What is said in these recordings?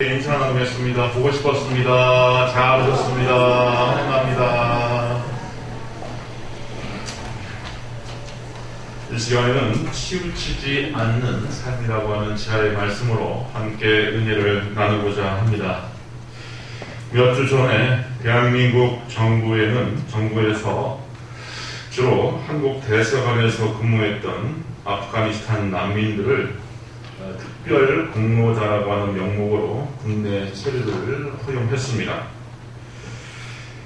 인사 나누겠습니다. 보고 싶었습니다. 잘 오셨습니다. 환영합니다. 이 시간에는 치우치지 않는 삶이라고 하는 지하의 말씀으로 함께 은혜를 나누고자 합니다. 몇 주 전에 대한민국 정부에서 주로 한국 대사관에서 근무했던 아프가니스탄 난민들을 특별 공로자라고 하는 명목으로 국내 체류를 허용했습니다.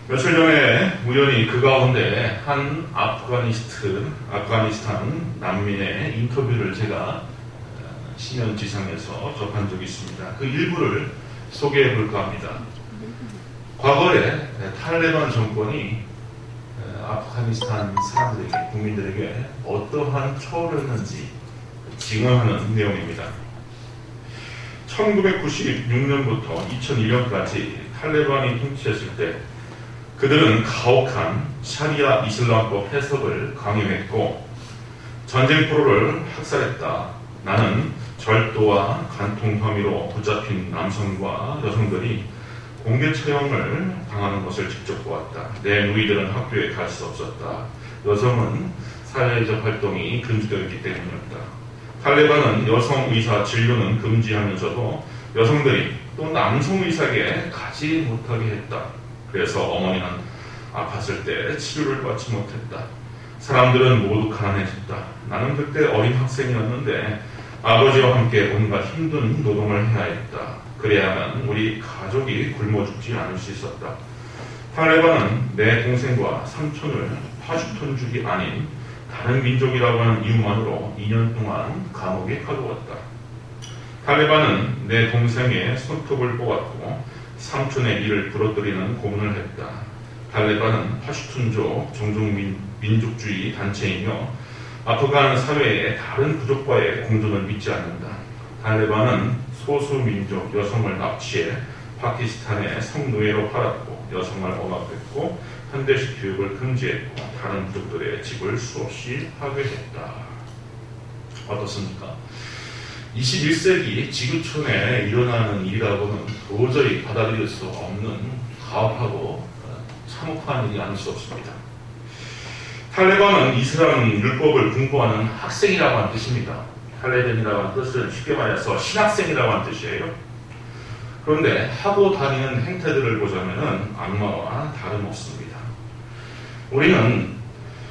며칠 전에 우연히 그 가운데 한 아프가니스탄 난민의 인터뷰를 제가 신현지상에서 접한 적이 있습니다. 그 일부를 소개해 볼까 합니다. 과거에 탈레반 정권이 아프가니스탄 사람들에게, 국민들에게 어떠한 처우를 했는지 증언하는 내용입니다. 1996년부터 2001년까지 탈레반이 통치했을 때 그들은 가혹한 샤리아 이슬람법 해석을 강요했고 전쟁포로를 학살했다. 나는 절도와 간통 혐의로 붙잡힌 남성과 여성들이 공개 처형을 당하는 것을 직접 보았다. 내 누이들은 학교에 갈 수 없었다. 여성은 사회적 활동이 금지되었기 때문이었다. 탈레반은 여성 의사 진료는 금지하면서도 여성들이 또 남성 의사에게 가지 못하게 했다. 그래서 어머니는 아팠을 때 치료를 받지 못했다. 사람들은 모두 가난해졌다. 나는 그때 어린 학생이었는데 아버지와 함께 온갖 힘든 노동을 해야 했다. 그래야만 우리 가족이 굶어 죽지 않을 수 있었다. 탈레반은 내 동생과 삼촌을 파슈툰족이 아닌 다른 민족이라고 하는 이유만으로 2년 동안 감옥에 가두었다. 탈레반은 내 동생의 손톱을 뽑았고 삼촌의 이를 부러뜨리는 고문을 했다. 탈레반은 파슈툰족 종족민족주의 단체이며 아프간 사회의 다른 부족과의 공존을 믿지 않는다. 탈레반은 소수민족 여성을 납치해 파키스탄의 성노예로 팔았고 여성을 억압했고 현대식 교육을 금지했고 다른 부족들의 집을 수없이 파괴했다. 어떻습니까? 21세기 지구촌에 일어나는 일이라고는 도저히 받아들일 수 없는 가혹하고 참혹한 일이 아닐 수 없습니다. 탈레반은 이슬람 율법을 공부하는 학생이라고 하는 뜻입니다. 탈레반이라고 하는 뜻은 쉽게 말해서 신학생이라고 하는 뜻이에요. 그런데 하고 다니는 행태들을 보자면 악마와 다름없습니다. 우리는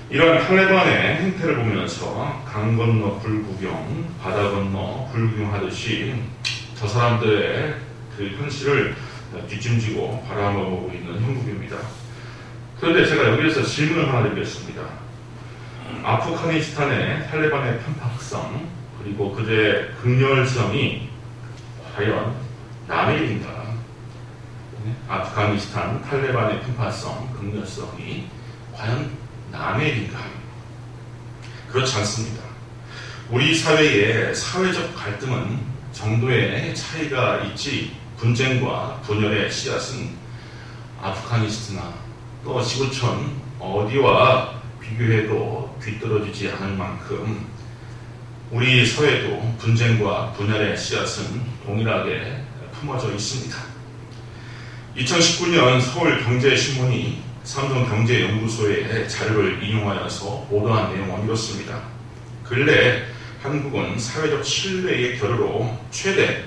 이런 탈레반의 행태를 보면서 강 건너 불구경, 바다 건너 불구경하듯이 저 사람들의 그 현실을 뒷짐지고 바라보고 있는 형국입니다. 그런데 제가 여기에서 질문을 하나 드리겠습니다. 아프가니스탄의 탈레반의 편파성 그리고 그들의 극렬성이 과연 남의 일인가? 아프가니스탄 탈레반의 편파성, 극렬성이 과연 남의 일인가? 그렇지 않습니다. 우리 사회의 사회적 갈등은 정도의 차이가 있지 분쟁과 분열의 씨앗은 아프가니스탄이나 또 지구촌 어디와 비교해도 뒤떨어지지 않을 만큼 우리 사회도 분쟁과 분열의 씨앗은 동일하게 품어져 있습니다. 2019년 서울경제신문이 삼성경제연구소의 자료를 인용하여서 보도한 내용은 이렇습니다. 근래 한국은 사회적 신뢰의 결여로 최대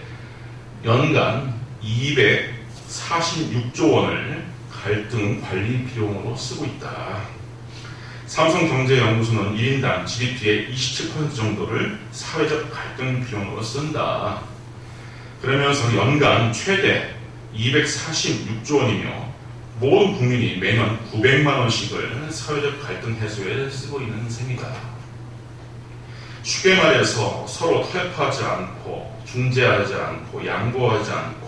연간 246조 원을 갈등 관리 비용으로 쓰고 있다. 삼성경제연구소는 1인당 GDP의 27% 정도를 사회적 갈등 비용으로 쓴다. 그러면서 연간 최대 246조 원이며 모든 국민이 매년 900만 원씩을 사회적 갈등 해소에 쓰고 있는 셈이다. 쉽게 말해서 서로 타협하지 않고 중재하지 않고 양보하지 않고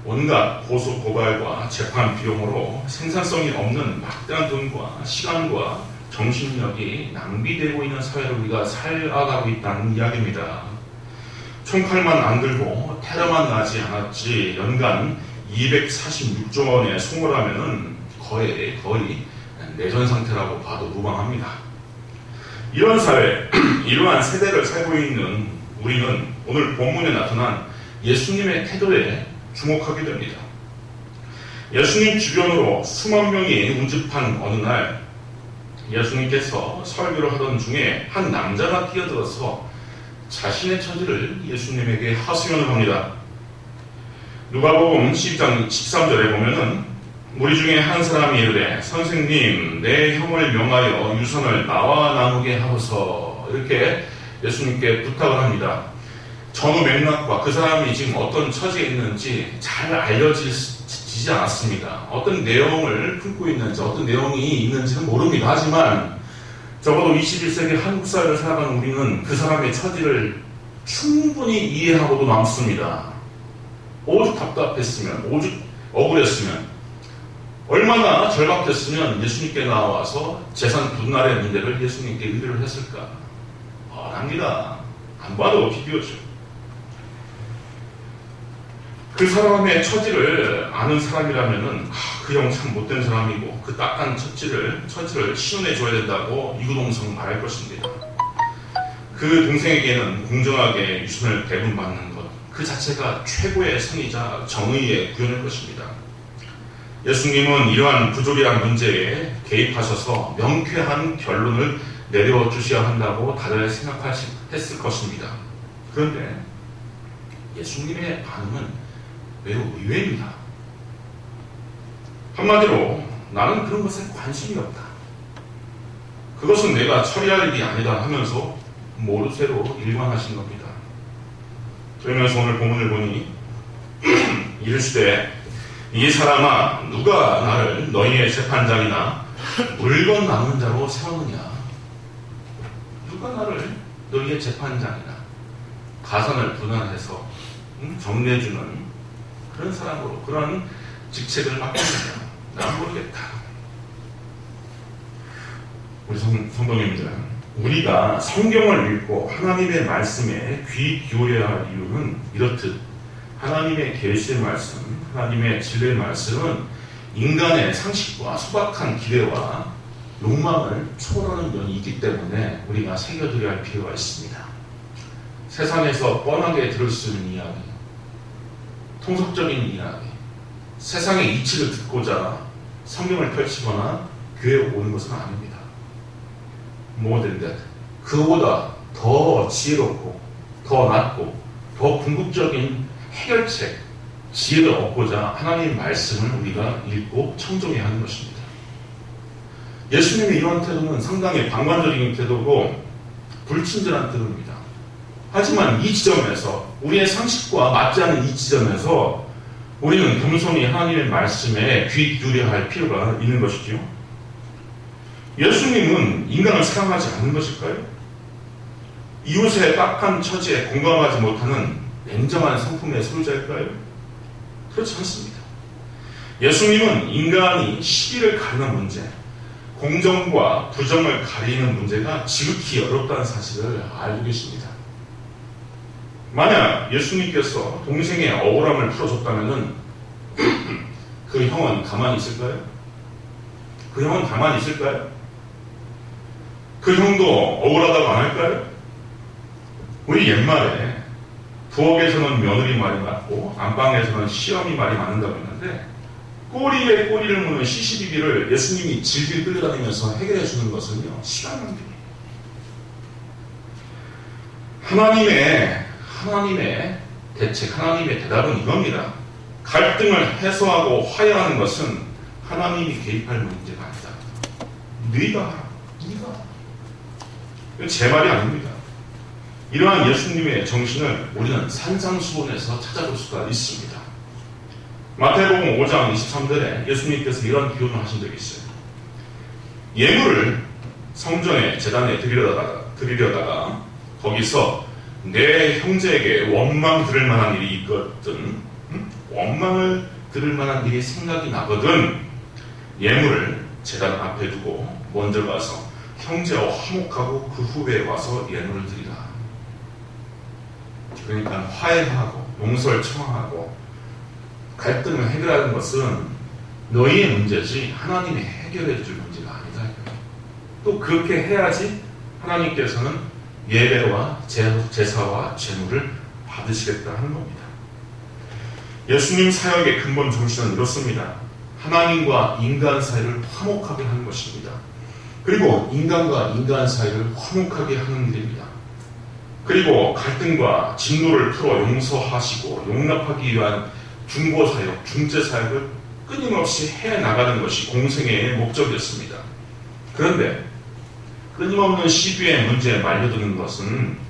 온갖 고소 고발과 재판 비용으로 생산성이 없는 막대한 돈과 시간과 정신력이 낭비되고 있는 사회를 우리가 살아가고 있다는 이야기입니다. 총칼만 안 들고 테러만 나지 않았지 연간 246조 원의 송월하면은 거의 내전 상태라고 봐도 무방합니다. 이런 사회, 이러한 세대를 살고 있는 우리는 오늘 본문에 나타난 예수님의 태도에 주목하게 됩니다. 예수님 주변으로 수만 명이 운집한 어느 날 예수님께서 설교를 하던 중에 한 남자가 끼어들어서 자신의 처지를 예수님에게 하소연을 합니다. 누가복음 12장 13절에 보면은 우리 중에 한 사람이 이르되 선생님 내 형을 명하여 유산을 나와 나누게 하소서 이렇게 예수님께 부탁을 합니다. 전후 맥락과 그 사람이 지금 어떤 처지에 있는지 잘 알려지지 않았습니다. 어떤 내용을 품고 있는지 어떤 내용이 있는지는 모릅니다. 하지만 적어도 21세기 한국 사회를 살아가는 우리는 그 사람의 처지를 충분히 이해하고도 남습니다. 오죽 답답했으면 오죽 억울했으면 얼마나 절박했으면 예수님께 나와서 재산 분할의 문제를 예수님께 의뢰를 했을까? 뻔합니다. 안 봐도 비디오죠. 그 사람의 처지를 아는 사람이라면은 그 형 참 못된 사람이고 그 딱한 처지를 신원해 줘야 된다고 이구동성 말할 것입니다. 그 동생에게는 공정하게 유산을 배분받는 것 그 자체가 최고의 선이자 정의의 구현일 것입니다. 예수님은 이러한 부조리한 문제에 개입하셔서 명쾌한 결론을 내려주셔야 한다고 다들 생각했을 것입니다. 그런데 예수님의 반응은 매우 의외입니다. 한마디로 나는 그런 것에 관심이 없다. 그것은 내가 처리할 일이 아니다 하면서 모르쇠로 일관하신 겁니다. 그러면서 오늘 본문을 보니 이르시되 이 사람아 누가 나를 너희의 재판장이나 물건 나누는 자로 세우느냐. 누가 나를 너희의 재판장이나 가산을 분할해서 정리해주는 그런 사람으로 그런 직책을 맡게 되냐. 난 모르겠다. 우리 성도님들, 우리가 성경을 읽고 하나님의 말씀에 귀 기울여야 할 이유는 이렇듯 하나님의 계시의 말씀, 하나님의 진리의 말씀은 인간의 상식과 소박한 기대와 욕망을 초월하는 면이 있기 때문에 우리가 새겨드려야 할 필요가 있습니다. 세상에서 뻔하게 들을 수 있는 이야기, 통속적인 이야기, 세상의 이치를 듣고자 성경을 펼치거나 교회에 오는 것은 아닙니다. More than that. 그보다 더 지혜롭고 더 낫고 더 궁극적인 해결책, 지혜를 얻고자 하나님의 말씀을 우리가 읽고 청종해야 하는 것입니다. 예수님의 이런 태도는 상당히 방관적인 태도고 불친절한 태도입니다. 하지만 이 지점에서 우리의 상식과 맞지 않는 이 지점에서 우리는 겸손히 하나님의 말씀에 귀 기울여야 할 필요가 있는 것이죠. 예수님은 인간을 사랑하지 않는 것일까요? 이웃의 딱한 처지에 공감하지 못하는 냉정한 성품의 소유자일까요? 그렇지 않습니다. 예수님은 인간이 시비를 가리는 문제, 공정과 부정을 가리는 문제가 지극히 어렵다는 사실을 알고 계십니다. 만약 예수님께서 동생의 억울함을 풀어줬다면 그 형은 가만히 있을까요? 그 형은 가만히 있을까요? 그 형도 억울하다고 안 할까요? 우리 옛말에 부엌에서는 며느리 말이 많고 안방에서는 시어미 말이 많은다고 했는데 꼬리에 꼬리를 무는 시시비비를 예수님이 질질 끌려다니면서 해결해 주는 것은요, 시간 낭비입니다. 하나님의 대책, 하나님의 대답은 이겁니다. 갈등을 해소하고 화해하는 것은 하나님이 개입할 문제가 아니다. 네가 하라. 이건 제 말이 아닙니다. 이러한 예수님의 정신을 우리는 산상수훈에서 찾아볼 수가 있습니다. 마태복음 5장 23절에 예수님께서 이런 기도를 하신 적이 있어요. 예물을 성전에 제단에 드리려다가 거기서 내 형제에게 원망 들을 만한 일이 있거든, 원망을 들을 만한 일이 생각이 나거든, 예물을 제단 앞에 두고 먼저 가서 형제와 화목하고 그 후에 와서 예물을 드리라. 그러니까 화해하고 용서를 청하고 갈등을 해결하는 것은 너희의 문제지 하나님이 해결해 줄 문제가 아니다. 또 그렇게 해야지 하나님께서는 예배와 제사와 제물을 받으시겠다 하는 겁니다. 예수님 사역의 근본 정신은 이렇습니다. 하나님과 인간 사이를 화목하게 하는 것입니다. 그리고 인간과 인간 사이를 화목하게 하는 일입니다. 그리고 갈등과 진노를 풀어 용서하시고 용납하기 위한 중보사역, 중재사역을 끊임없이 해나가는 것이 공생애의 목적이었습니다. 그런데 끊임없는 시비의 문제에 말려드는 것은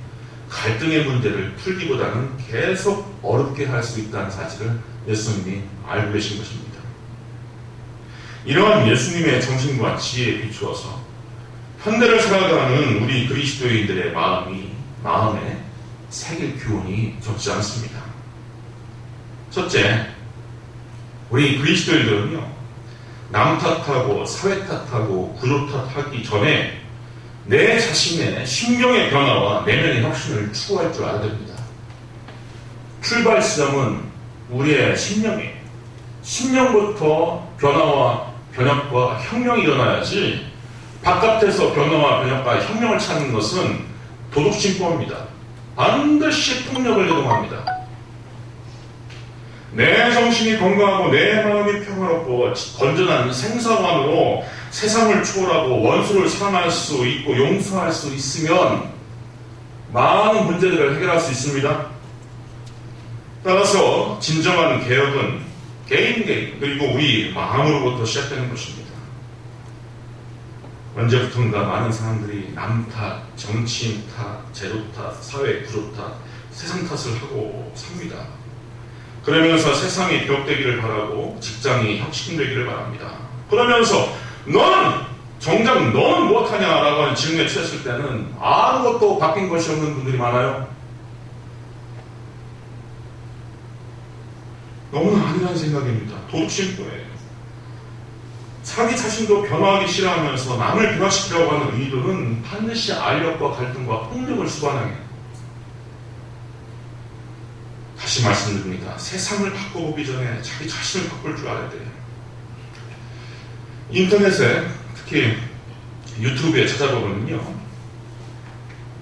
갈등의 문제를 풀기보다는 계속 어렵게 할 수 있다는 사실을 예수님이 알고 계신 것입니다. 이러한 예수님의 정신과 지혜에 비추어서 현대를 살아가는 우리 그리스도인들의 마음에 새길 교훈이 적지 않습니다. 첫째, 우리 그리스도인들은요, 남 탓하고 사회 탓하고 구조 탓하기 전에 내 자신의 심령의 변화와 내면의 혁신을 추구할 줄 알아야 됩니다. 출발 지점은 우리의 심령이에요. 심령부터 변화와 변혁과 혁명이 일어나야지 바깥에서 변화와 변혁과 혁명을 찾는 것은 도덕심포입니다. 반드시 폭력을 제공합니다. 내 정신이 건강하고 내 마음이 평화롭고 건전한 생사관으로 세상을 초월하고 원수를 사랑할 수 있고 용서할 수 있으면 많은 문제들을 해결할 수 있습니다. 따라서 진정한 개혁은 개인 그리고 우리 마음으로부터 시작되는 것입니다. 언제부턴가 많은 사람들이 남 탓, 정치인 탓, 제도 탓, 사회 구조 탓, 세상 탓을 하고 삽니다. 그러면서 세상이 개혁되기를 바라고 직장이 혁신되기를 바랍니다. 그러면서 너는 무엇하냐라고 하는 질문에 취했을 때는 아무것도 바뀐 것이 없는 분들이 많아요. 너무나 아니라는 생각입니다. 도덕심포예요. 자기 자신도 변화하기 싫어하면서 남을 변화시키려고 하는 의도는 반드시 알력과 갈등과 폭력을 수반하게. 다시 말씀드립니다. 세상을 바꿔보기 전에 자기 자신을 바꿀 줄 알아야 돼요. 인터넷에 특히 유튜브에 찾아보면요,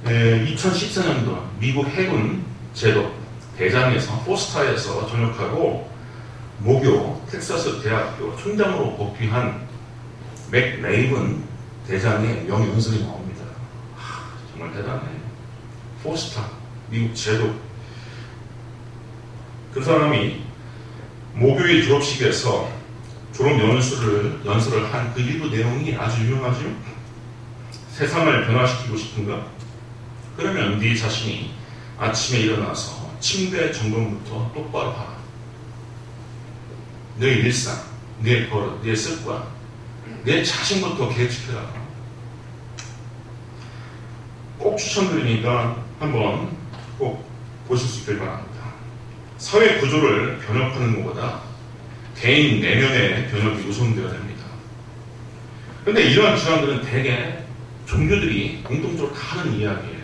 2014년도 미국 해군 제도 대장에서 포스타에서 전역하고 모교 텍사스 대학교 총장으로 복귀한 맥 레이븐 대장의 명연설이 나옵니다. 정말 대단해. 포스타 미국 제도. 그 사람이 모교의 졸업식에서 졸업 연설을 한 그 일부 내용이 아주 유명하죠. 세상을 변화시키고 싶은가? 그러면 네 자신이 아침에 일어나서 침대 정돈부터 똑바로 하라. 내 일상, 내 버릇, 내 습관, 내 자신부터 개척해라. 꼭 추천드리니까 한번 꼭 보실 수 있길 바랍니다. 사회 구조를 변혁하는 것보다 개인 내면의 변혁이 우선되어야 됩니다. 그런데 이러한 주장들은 대개 종교들이 공통적으로 다 하는 이야기예요.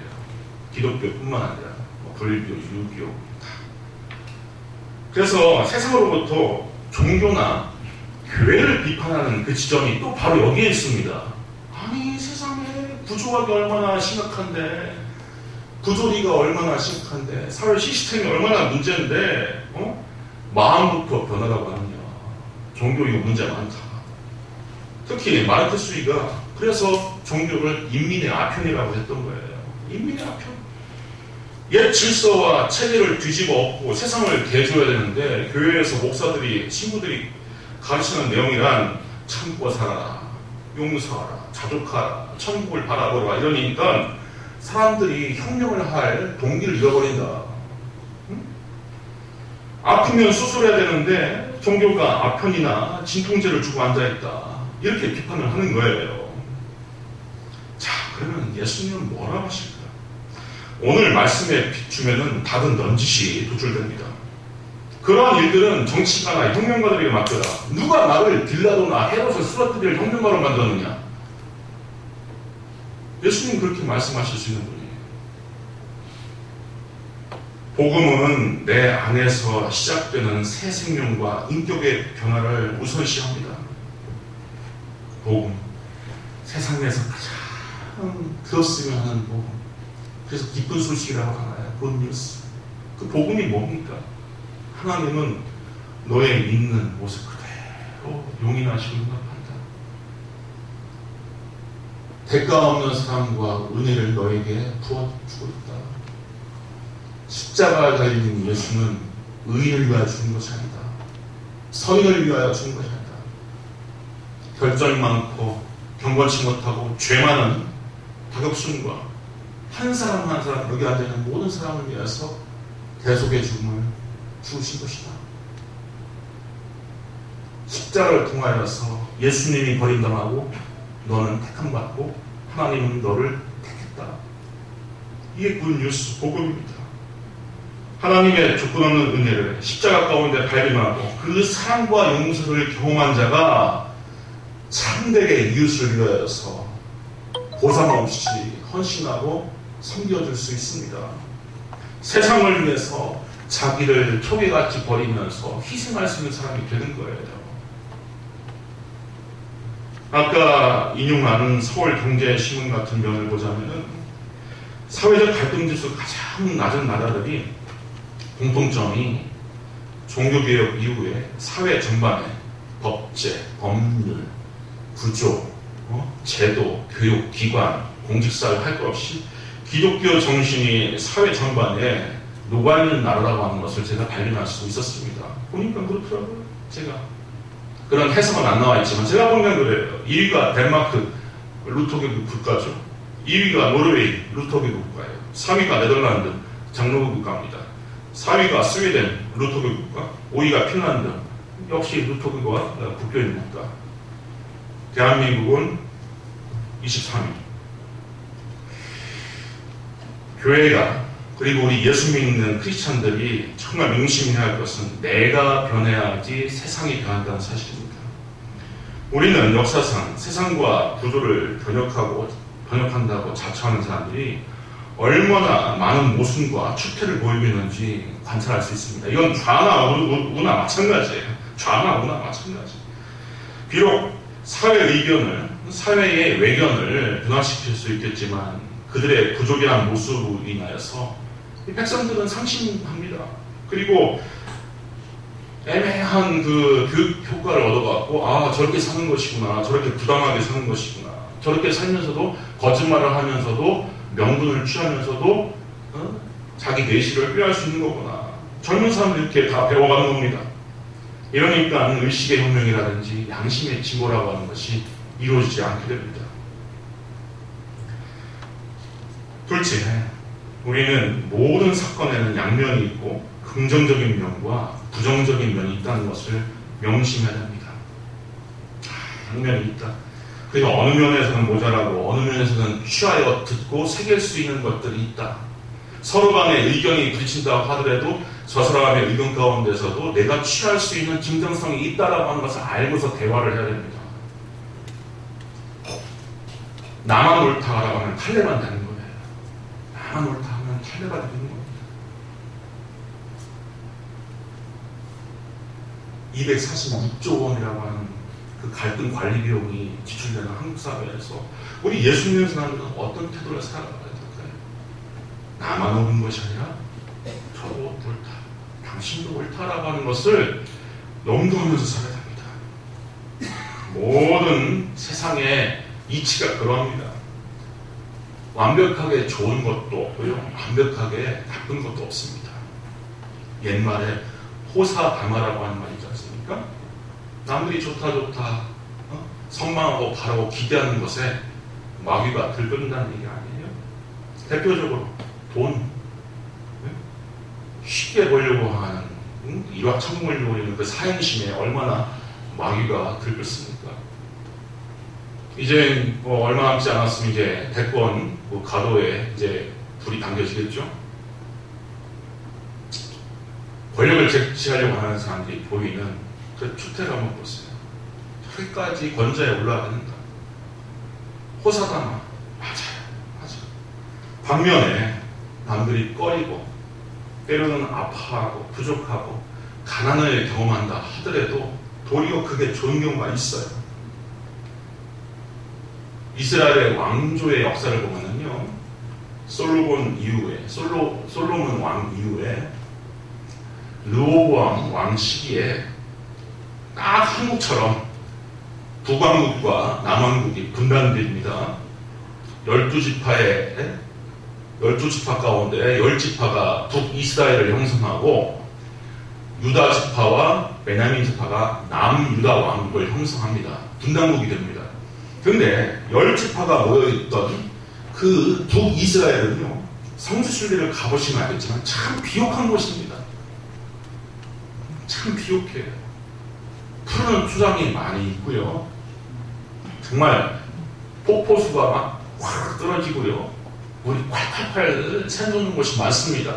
기독교뿐만 아니라 불교, 유교 다. 그래서 세상으로부터 종교나 교회를 비판하는 그 지점이 또 바로 여기에 있습니다. 아니, 세상에 구조학이 얼마나 심각한데, 구조리가 얼마나 심각한데, 사회 시스템이 얼마나 문제인데, 마음부터 변하라고 하느냐. 종교 이거 문제 많다. 특히 마르크스주의가 그래서 종교를 인민의 아편이라고 했던 거예요. 인민의 아편. 옛 질서와 체계를 뒤집어 엎고 세상을 개조해야 되는데, 교회에서 목사들이, 신부들이 가르치는 내용이란 참고 살아라, 용서하라, 자족하라, 천국을 바라보라 이러니까 사람들이 혁명을 할 동기를 잃어버린다. 응? 아프면 수술해야 되는데 종교가 아편이나 진통제를 주고 앉아있다. 이렇게 비판을 하는 거예요. 자, 그러면 예수님은 뭐라고 하실까? 오늘 말씀에 비추면은 답은 넌지시 도출됩니다. 그러한 일들은 정치가나 혁명가들에게 맡겨라. 누가 나를 빌라도나 헤롯을 쓰러뜨릴 혁명가로 만들었느냐? 예수님 그렇게 말씀하실 수 있는 분이에요. 복음은 내 안에서 시작되는 새 생명과 인격의 변화를 우선시합니다. 복음, 세상에서 가장 들었으면 하는 복음. 그래서 기쁜 소식이라고 하나요? 굿뉴스. 그 복음이 뭡니까? 하나님은 너의 믿는 모습 그대로 용인하시고 응답한다. 대가 없는 사랑과 은혜를 너에게 부어주고 있다. 십자가에 달린 예수는 의인을 위하여 죽은 것이 아니다. 선인을 위하여 죽은 것이 아니다. 결점이 많고 경건치 못하고 죄 많은 다격순과 한 사람 한 사람 여기 앉아있는 모든 사람을 위해서 대속의 죽음을 죽으신 것이다. 십자가를 통하여서 예수님이 버림당하고 너는 택함받고 하나님은 너를 택했다. 이게 굿뉴스 복음입니다. 하나님의 조건 없는 은혜를 십자가 가운데 발견하고 그 사랑과 용서를 경험한 자가 참되게 이웃을 위하여서 보상 없이 헌신하고 섬겨줄 수 있습니다. 세상을 위해서 자기를 초계같이 버리면서 희생할 수 있는 사람이 되는 거예요. 아까 인용하는 서울경제신문 같은 면을 보자면 사회적 갈등지수 가장 낮은 나라들이 공통점이 종교개혁 이후에 사회 전반에 법제, 법률, 구조, 제도, 교육, 기관, 공직사회 할 것 없이 기독교 정신이 사회 전반에 녹아있는 나라라고 하는 것을 제가 발견할 수 있었습니다. 보니까 그렇더라고요. 제가 그런 해석은 안 나와 있지만 제가 보면 그래요. 1위가 덴마크 루터교 국가죠. 2위가 노르웨이 루터교 국가예요. 3위가 네덜란드 장로교 국가입니다. 4위가 스웨덴 루터교 국가, 5위가 핀란드 역시 루터교가 국교인 국가. 대한민국은 23위. 교회가 그리고 우리 예수 믿는 크리스찬들이 정말 명심해야 할 것은 내가 변해야지 세상이 변한다는 사실입니다. 우리는 역사상 세상과 구조를 번역한다고 자처하는 사람들이 얼마나 많은 모순과 추태를 보이고 있는지 관찰할 수 있습니다. 이건 좌나 우나 마찬가지예요. 좌나 우나 마찬가지. 비록 사회의 외견을 변화시킬 수 있겠지만 그들의 부족이란 모습으로 인하여서 백성들은 상심합니다. 그리고 애매한 그 교육 효과를 얻어갖고 저렇게 사는 것이구나, 저렇게 부당하게 사는 것이구나, 저렇게 살면서도 거짓말을 하면서도 명분을 취하면서도 자기 내실을 빼앗을 수 있는 거구나. 젊은 사람들 이렇게 다 배워가는 겁니다. 이러니까 의식의 혁명이라든지 양심의 진보라고 하는 것이 이루어지지 않게 됩니다. 둘째, 우리는 모든 사건에는 양면이 있고 긍정적인 면과 부정적인 면이 있다는 것을 명심해야 됩니다. 양면이 있다. 그리고 어느 면에서는 모자라고 어느 면에서는 취하여 듣고 새길 수 있는 것들이 있다. 서로 간의 의견이 부딪힌다고 하더라도 저 사람의 의견 가운데서도 내가 취할 수 있는 진정성이 있다라고 하는 것을 알고서 대화를 해야 됩니다. 나만 옳다라고 하면 탈레반 되는 거예요. 나만 옳다 하면 탈레반이 되는 겁니다. 246조 원이라고 하는 그 갈등 관리 비용이 지출되는 한국 사회에서 우리 예수 믿는 사람들은 어떤 태도를 살아가야 될까요? 나만 옳은 것이 아니라 저도 옳다, 당신도 옳다라고 하는 것을 염두하면서 살아야 됩니다. 모든 세상의 이치가 그러합니다. 완벽하게 좋은 것도 없고요, 완벽하게 나쁜 것도 없습니다. 옛말에 호사다마라고 하는 말이 있지 않습니까? 남들이 좋다 선망하고 바라고 기대하는 것에 마귀가 들끓는다는 얘기 아니에요? 대표적으로 돈, 쉽게 벌려고 하는 일확천금을 노리는 그 사행심에 얼마나 마귀가 들끓습니까? 이제 얼마 남지 않았으면 이제 대권 가도에 이제 불이 당겨지겠죠? 권력을 쟁취하려고 하는 사람들이 보이는 그 추태를 한번 보세요. 저기까지 권좌에 올라가야 된다. 호사다마 맞아요. 반면에 남들이 꺼리고 때로는 아파하고 부족하고 가난을 경험한다 하더라도 도리어 그게 좋은 경우가 있어요. 이스라엘의 왕조의 역사를 보면은요, 솔로몬 왕 이후에 르호보암 왕 시기에 딱 한국처럼 북왕국과 남왕국이 분단됩니다. 12지파 가운데 10지파가 북이스라엘을 형성하고 유다 지파와 베냐민 지파가 남유다 왕국을 형성합니다. 분단국이 됩니다. 그런데 10지파가 모여있던 그 북이스라엘은요, 성지순례를 가보시면 알겠지만 참 비옥한 곳입니다. 참 비옥해요. 푸른 수장이 많이 있고요. 정말 폭포수가 막 확 떨어지고요. 물이 콸콸콸 샘솟는 곳이 많습니다.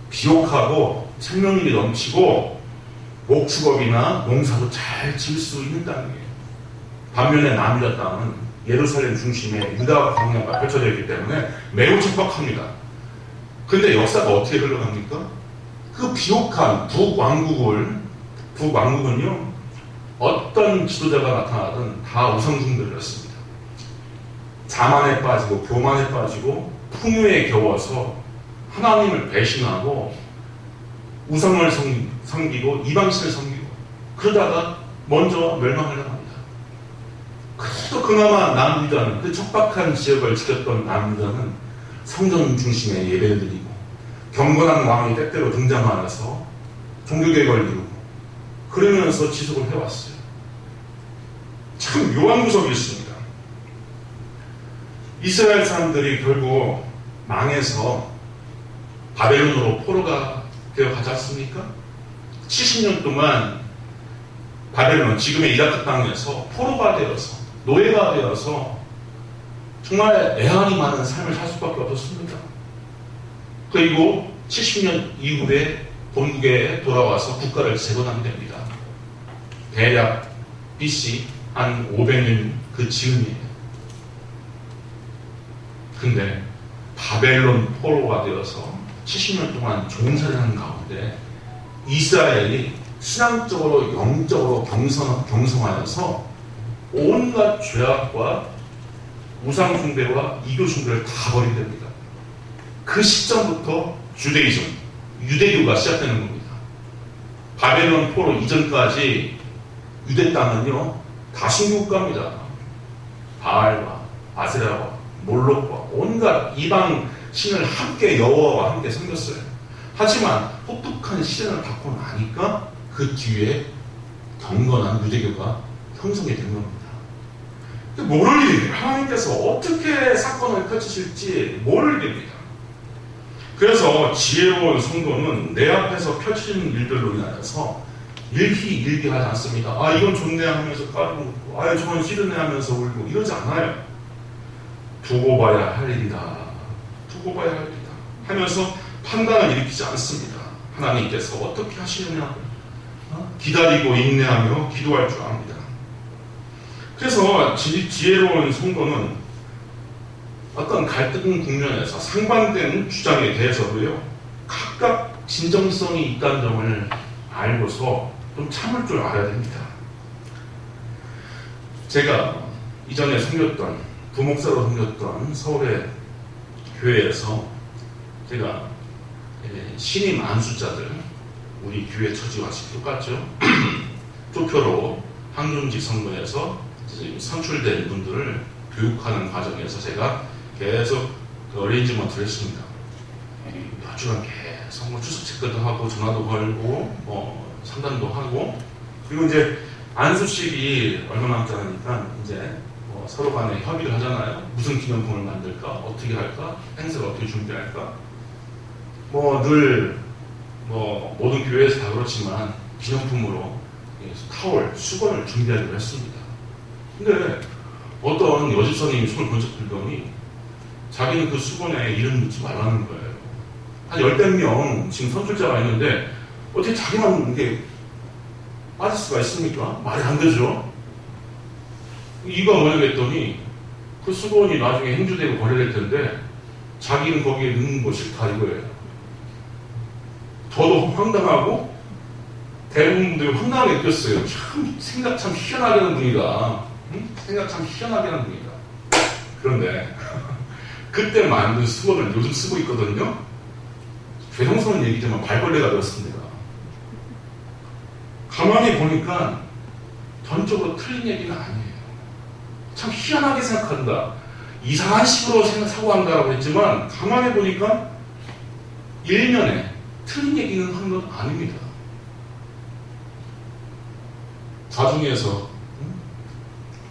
비옥하고 생명력이 넘치고 목축업이나 농사도 잘 지을 수 있는 땅이에요. 반면에 남유다 땅은 예루살렘 중심에 유다 광야가 펼쳐져 있기 때문에 매우 척박합니다. 근데 역사가 어떻게 흘러갑니까? 그 비옥한 북왕국은요, 어떤 지도자가 나타나든 다 우상숭배였습니다. 자만에 빠지고 교만에 빠지고 풍요에 겨워서 하나님을 배신하고 우상을 섬기고 이방신을 섬기고 그러다가 먼저 멸망하려고 합니다. 그래도 그나마 남유다는, 그 척박한 지역을 지켰던 남유다는 성전 중심에 예배를 드리고 경건한 왕이 때때로 등장하면서 종교개혁을 이루고 그러면서 지속을 해왔어요. 참 묘한 구석이 있습니다. 이스라엘 사람들이 결국 망해서 바벨론으로 포로가 되어 가지 않습니까? 70년 동안 바벨론, 지금의 이라크 땅에서 포로가 되어서, 노예가 되어서 정말 애환이 많은 삶을 살 수밖에 없었습니다. 그리고 70년 이후에 본국에 돌아와서 국가를 재건하게 됩니다. 대략 BC 한 500년 그 즈음이에요. 근데 바벨론 포로가 되어서 70년 동안 종살이를 하는 가운데 이스라엘이 신앙적으로 영적으로 경성하여서 온갖 죄악과 우상숭배와 이교숭배를 다 버리게 됩니다. 그 시점부터 주데이즘, 유대교가 시작되는 겁니다. 바벨론 포로 이전까지 유대 땅은요, 다 신국가입니다. 바알과 아세라와 몰록과 온갖 이방 신을 함께 여호와와 함께 섬겼어요. 하지만 혹독한 시련을 받고 나니까 그 뒤에 경건한 유대교가 형성이 된 겁니다. 모를 일이에요. 하나님께서 어떻게 사건을 펼치실지 모를 일입니다. 그래서 지혜로운 성도는 내 앞에서 펼치는 일들로 인하여서 일희일비하지 않습니다. 아, 이건 좋네 하면서 까르고, 아, 저건 싫으네 하면서 울고 이러지 않아요. 두고 봐야 할 일이다. 두고 봐야 할 일이다. 하면서 판단을 일으키지 않습니다. 하나님께서 어떻게 하시느냐 기다리고 인내하며 기도할 줄 압니다. 그래서 지혜로운 성도는 어떤 갈등 국면에서 상반된 주장에 대해서도요, 각각 진정성이 있다는 점을 알고서 좀 참을 줄 알아야 됩니다. 제가 이전에 섬겼던, 부목사로 섬겼던 서울의 교회에서 제가 신임 안수자들, 우리 교회 처지와 똑같죠? 투표로 항존직 선거에서 선출된 분들을 교육하는 과정에서 제가 계속 어레인지먼트를 했습니다. 몇 주간 계속 출석 체크도 하고 전화도 걸고 상담도 하고, 그리고 이제 안수식이 얼마 남지 않으니까 이제 서로 간에 협의를 하잖아요. 무슨 기념품을 만들까, 어떻게 할까, 행사를 어떻게 준비할까. 늘 모든 교회에서 다 그렇지만 기념품으로 타월, 수건을 준비하기로 했습니다. 근데 어떤 여집사님이 손을 번쩍 들더니 자기는 그 수건에 이름 넣지 말라는 거예요. 한 10몇 명 지금 선출자가 있는데 어떻게 자기만 이게 빠질 수가 있습니까? 말이 안 되죠. 이유가 뭐냐고 했더니 그 수건이 나중에 행주되고 거래될 텐데 자기는 거기에 넣는 거 싫다 이거예요. 저도 황당하고 대부분 분들이 황당하게 느꼈어요. 참 생각 참 희한하게 하는 분이다. 응? 생각 참 희한하게 하는 분이다. 그런데 그때 만든 수건을 요즘 쓰고 있거든요. 죄송스러운 얘기지만 발걸레가 되었습니다. 가만히 보니까 전적으로 틀린 얘기는 아니에요. 참 희한하게 생각한다. 이상한 식으로 사고한다라고 했지만 가만히 보니까 일면에 틀린 얘기는 한 건 아닙니다. 좌중에서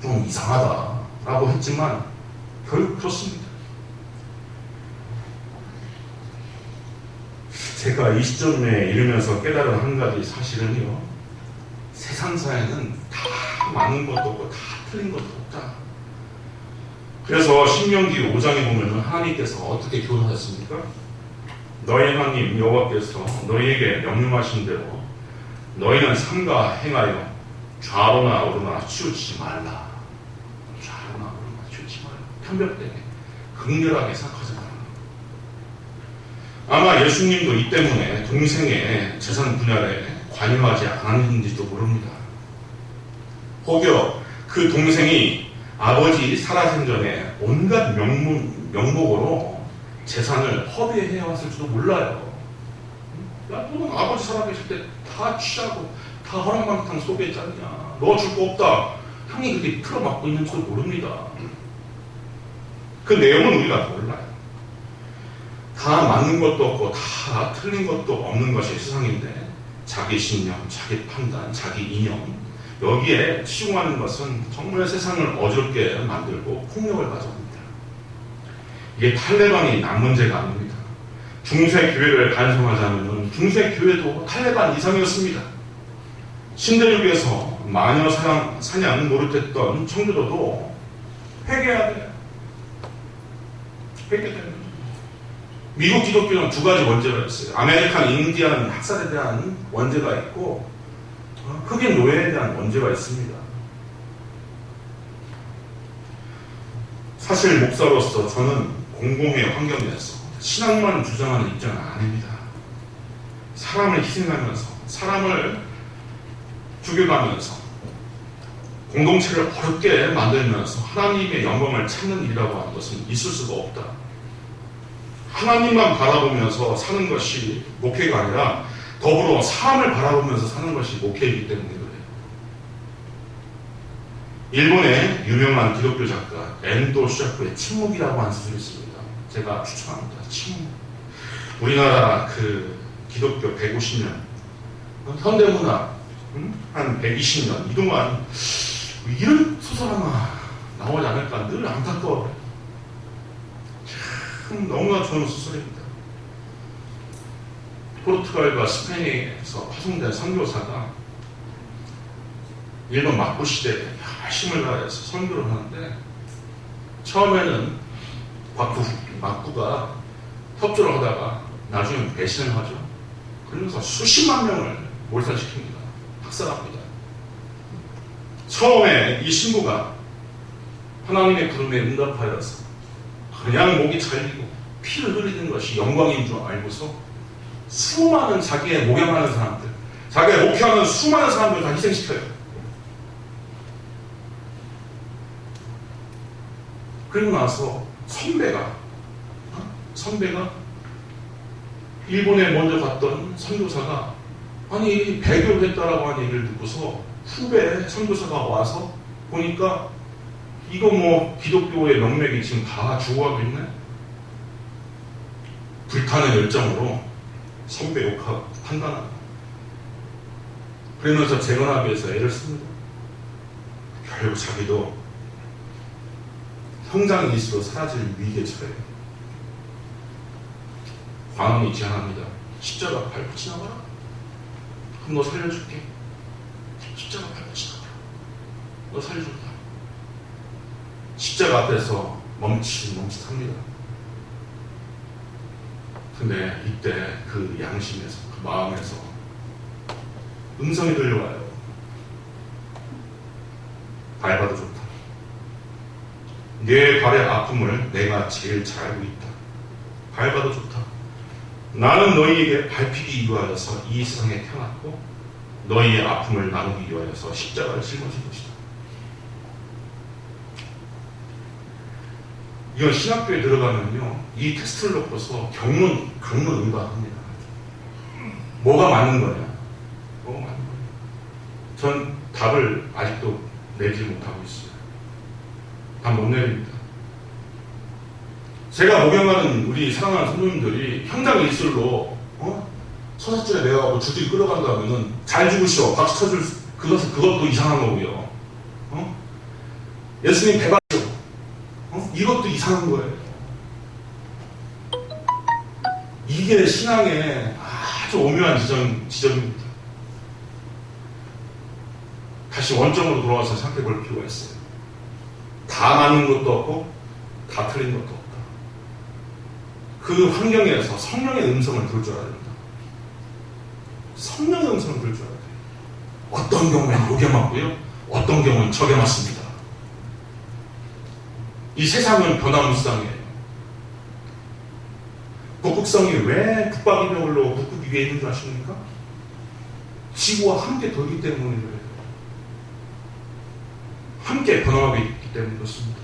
좀 이상하다라고 했지만 결국 그렇습니다. 제가 이 시점에 이르면서 깨달은 한 가지 사실은요, 세상사에는 다 맞는 것도 없고 다 틀린 것도 없다. 그래서 신명기 5장에 보면 하나님께서 어떻게 교훈하셨습니까? 너희 하나님 여호와께서 너희에게 명령하신 대로 너희는 삼가 행하여 좌로나 우로나 치우치지 말라. 좌로나 우로나 치우치지 말라. 편협되게 극렬하게 생각하지 말라. 아마 예수님도 이 때문에 동생의 재산 분할에 관여하지 않았는지도 모릅니다. 혹여 그 동생이 아버지 살아생 전에 온갖 명목으로 재산을 허비해왔을지도 몰라요. 야, 너는 아버지 살아계실 때 다 취하고 다 허랑방탕 속에 있잖냐. 너 줄 거 없다. 형이 그렇게 틀어막고 있는지도 모릅니다. 그 내용은 우리가 몰라요. 다 맞는 것도 없고 다 틀린 것도 없는 것이 세상인데 자기 신념, 자기 판단, 자기 이념 여기에 치중하는 것은 정말 세상을 어지럽게 만들고 폭력을 가져옵니다. 이게 탈레반이 난 문제가 아닙니다. 중세 교회를 간섭하자면 중세 교회도 탈레반 이상이었습니다. 신대륙에서 마녀 사냥 노릇했던 청교도도 회개해야 돼요. 회개해야 돼요. 미국 기독교는 두 가지 원죄가 있어요. 아메리칸 인디안 학살에 대한 원죄가 있고 흑인 노예에 대한 원죄가 있습니다. 사실 목사로서 저는 공공의 환경에서 신앙만 주장하는 입장은 아닙니다. 사람을 희생하면서 사람을 죽여가면서 공동체를 어렵게 만들면서 하나님의 영광을 찾는 일이라고 하는 것은 있을 수가 없다. 하나님만 바라보면서 사는 것이 목회가 아니라 더불어 사람을 바라보면서 사는 것이 목회이기 때문에 그래요. 일본의 유명한 기독교 작가 엔도 샤프의 침묵이라고 하는 소설이 있습니다. 제가 추천합니다. 침묵. 우리나라 그 기독교 150년 현대문화 한 120년 이동안 이런 소설 하나 나오지 않을까 늘 안타까워요. 참 너무나 좋은 소설입니다. 포르투갈과 스페인에서 파송된 선교사가 일본 막부 시대에 열심을 다해서 선교를 하는데 처음에는 막부가 협조를 하다가 나중에 배신을 하죠. 그러면서 수십만 명을 몰살시킵니다. 학살합니다. 처음에 이 신부가 하나님의 부름에 응답하여서 그냥 목이 잘리고 피를 흘리는 것이 영광인 줄 알고서 수많은 자기의 목양하는 사람들, 자기의 목회하는 수많은 사람들 다 희생시켜요. 그리고 나서 선배가 일본에 먼저 갔던 선교사가 아니 배교를 했다라고 하는 얘기를 듣고서 후배 선교사가 와서 보니까 이거 뭐 기독교의 명맥이 지금 다 죽어가고 있네. 불타는 열정으로 선배 욕하고 판단하고 그러면서 재건하기 위해서 애를 씁니다. 결국 자기도 성장일시로 사라질 위기에 처해요. 광원이 제안합니다. 십자가 밟고 지나가라. 그럼 너 살려줄게. 십자가 밟고 지나가라. 너 살려준다. 십자가 앞에서 멈칫합니다. 근데 이때 그 양심에서, 그 마음에서 음성이 들려와요. 밟아도 좋다. 내 발의 아픔을 내가 제일 잘 알고 있다. 밟아도 좋다. 나는 너희에게 밟히기 위하여서 이 세상에 태어났고 너희의 아픔을 나누기 위하여서 십자가를 짊어진 것이다. 이건 신학교에 들어가면요, 이 텍스트를 놓고서 강론 응답합니다. 뭐가 맞는 거냐? 뭐가 맞는 거냐? 전 답을 아직도 내지 못하고 있어요. 답 못 내립니다. 제가 목양하는 우리 사랑하는 성도님들이 현장 일술로 서사줄에 매어가고 줄줄이 끌어간다면은 잘 죽으시오 박수 쳐줄 그것도 이상한 거고요. 예수님 배반이요. 이것도 이상한 거예요. 이게 신앙의 아주 오묘한 지점입니다. 다시 원점으로 돌아와서 생각해 볼 필요가 있어요. 다 맞는 것도 없고 다 틀린 것도 없다. 그 환경에서 성령의 음성을 들을 줄 알아야 됩니다. 성령의 음성을 들을 줄 알아야 돼요. 어떤 경우엔 요게 맞고요, 어떤 경우는 저게 맞습니다. 이 세상은 변화무쌍이에요. 북극성이 왜 북박이별로 북극 위에 있는 줄 아십니까? 지구와 함께 돌기 때문에 그래요. 함께 변화하고 있기 때문에 그렇습니다.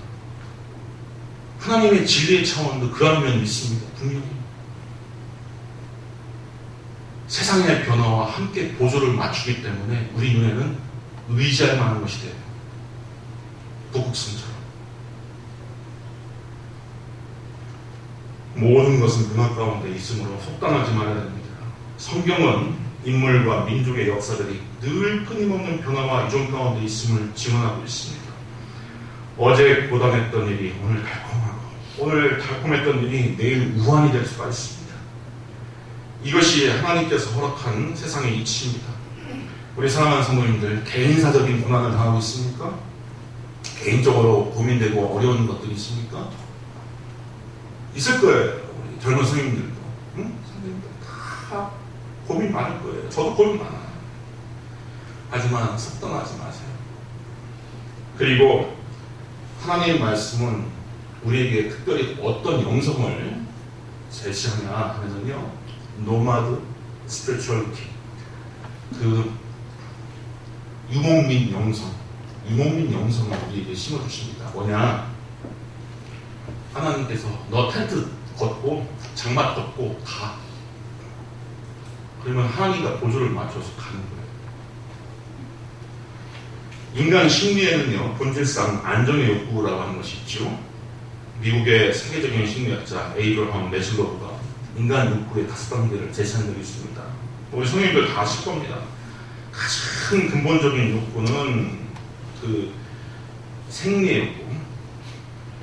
하나님의 진리의 차원도 그런 면이 있습니다. 분명히. 세상의 변화와 함께 보조를 맞추기 때문에 우리 눈에는 의지할 만한 것이 돼요. 북극성처럼. 모든 것은 변화 가운데 있으므로 속단하지 말아야 됩니다. 성경은 인물과 민족의 역사들이 늘 끊임없는 변화와 이전 가운데 있음을 증언하고 있습니다. 어제 고단했던 일이 오늘 달콤하고, 오늘 달콤했던 일이 내일 우환이 될 수가 있습니다. 이것이 하나님께서 허락한 세상의 이치입니다. 우리 사랑하는 성도님들, 개인사적인 고난을 당하고 있습니까? 개인적으로 고민되고 어려운 것들이 있습니까? 있을 거예요. 우리 젊은 성인들도. 성도님들 다 고민 많을 거예요. 저도 고민 많아요. 하지만 속단하지 마세요. 그리고 하나님의 말씀은 우리에게 특별히 어떤 영성을 제시하냐 하면은요, 노마드 스피리추얼리티, 그 유목민 영성을 우리에게 심어주십니다. 뭐냐? 하나님께서 너 텐트 걷고 장막 걷고 가. 그러면 하나님과 보조를 맞춰서 가는 거예요. 인간 심리에는요, 본질상 안정의 욕구라고 하는 것이 있죠. 미국의 세계적인 심리학자 에이브러함 매슬로우가 인간 욕구의 5단계를 제시한 적이 있습니다. 우리 성인들 다 아실 겁니다. 가장 근본적인 욕구는 그 생리의 욕구.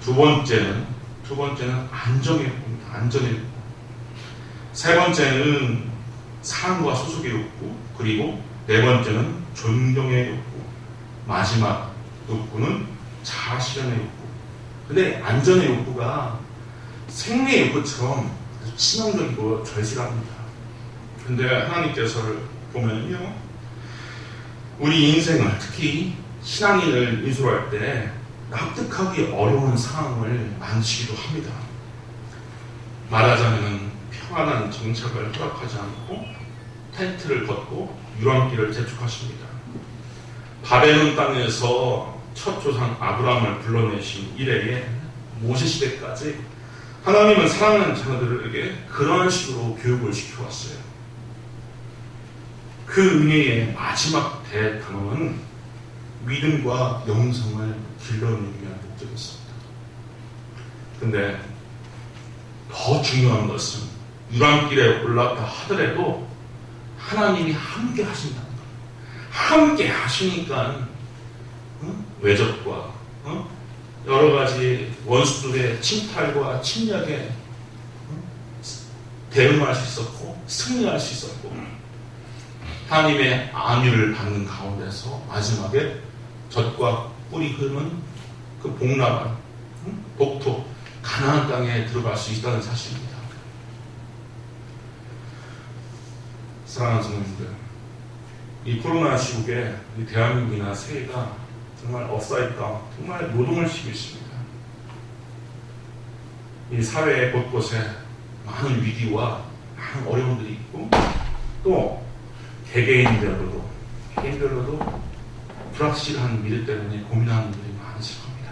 두 번째는 안정의 욕구입니다. 안정의 욕구. 세 번째는 사랑과 소속의 욕구. 그리고 네 번째는 존경의 욕구. 마지막 욕구는 자아실현의 욕구. 근데 안전의 욕구가 생리의 욕구처럼 치명적이고 절실합니다. 근데 하나님께서 보면요, 우리 인생을, 특히 신앙인을 인솔할 때 납득하기 어려운 상황을 만지기도 합니다. 말하자면 평안한 정착을 허락하지 않고 텐트를 걷고 유랑길을 재촉하십니다. 바벨론 땅에서 첫 조상 아브라함을 불러내신 이래에 모세 시대까지 하나님은 사랑하는 자녀들에게 그런 식으로 교육을 시켜왔어요. 그 은혜의 마지막 대단원은 믿음과 영성을 길러내기 위한 목적이었습니다. 근데 더 중요한 것은 유랑길에 올랐다 하더라도 하나님이 함께 하신다는 거예요. 함께 하시니까 외적과 여러 가지 원수들의 침탈과 침략에 대응할 수 있었고 승리할 수 있었고, 하나님의 안위를 받는 가운데서 마지막에 젖과 꿀이 흐르는 그 복락한 복토 가나안 땅에 들어갈 수 있다는 사실입니다. 사랑하는 성도님들, 이 코로나 시국에 이 대한민국이나 세계가 정말 업사이드다운, 정말 노동을 시키고 있습니다. 이 사회 곳곳에 많은 위기와 많은 어려움들이 있고, 또 개개인별로도 불확실한 미래 때문에 고민하는 분들이 많으실 겁니다.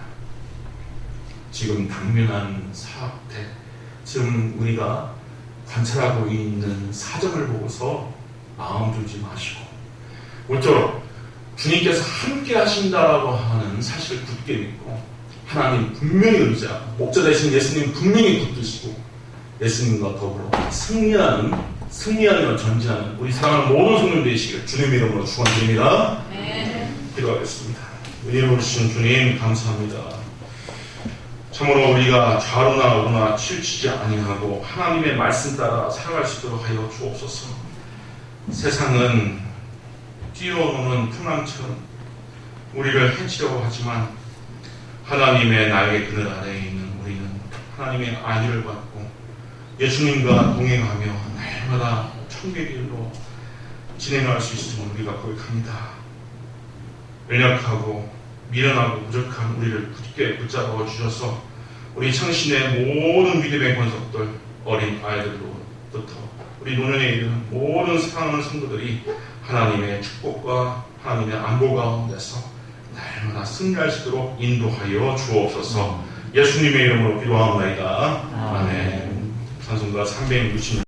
지금 당면한 사태, 지금 우리가 관찰하고 있는 사정을 보고서 마음 졸지 마시고 모쪼록 주님께서 함께 하신다라고 하는 사실을 굳게 믿고 하나님 분명히 의지하고 목자 되신 예수님 분명히 붙드시고 예수님과 더불어 승리하는 전진하는 우리 사랑하는 모든 성령 되시길 주님의 이름으로 축원드립니다. 기도하겠습니다. 은혜로우신 주님 감사합니다. 참으로 우리가 좌로나 우로나 치우치지 아니하고 하나님의 말씀 따라 살아갈 수 있도록 하여 주옵소서. 세상은 뛰어노는 풍랑처럼 우리를 해치려고 하지만 하나님의 날개 그늘 아래에 있는 우리는 하나님의 안위를 받고 예수님과 동행하며 날마다 천국의 길로 진행할 수 있음을 우리가 고백합니다. 연약하고 미련하고 부족한 우리를 굳게 붙잡아 주셔서 우리 창신의 모든 믿음의 권속들 어린 아이들로부터 우리 노년에 이르는 모든 사랑하는 성도들이 하나님의 축복과 하나님의 안보 가운데서 날마다 승리할 수 있도록 인도하여 주옵소서. 예수님의 이름으로 기도하옵나이다. 아멘. 찬송가 366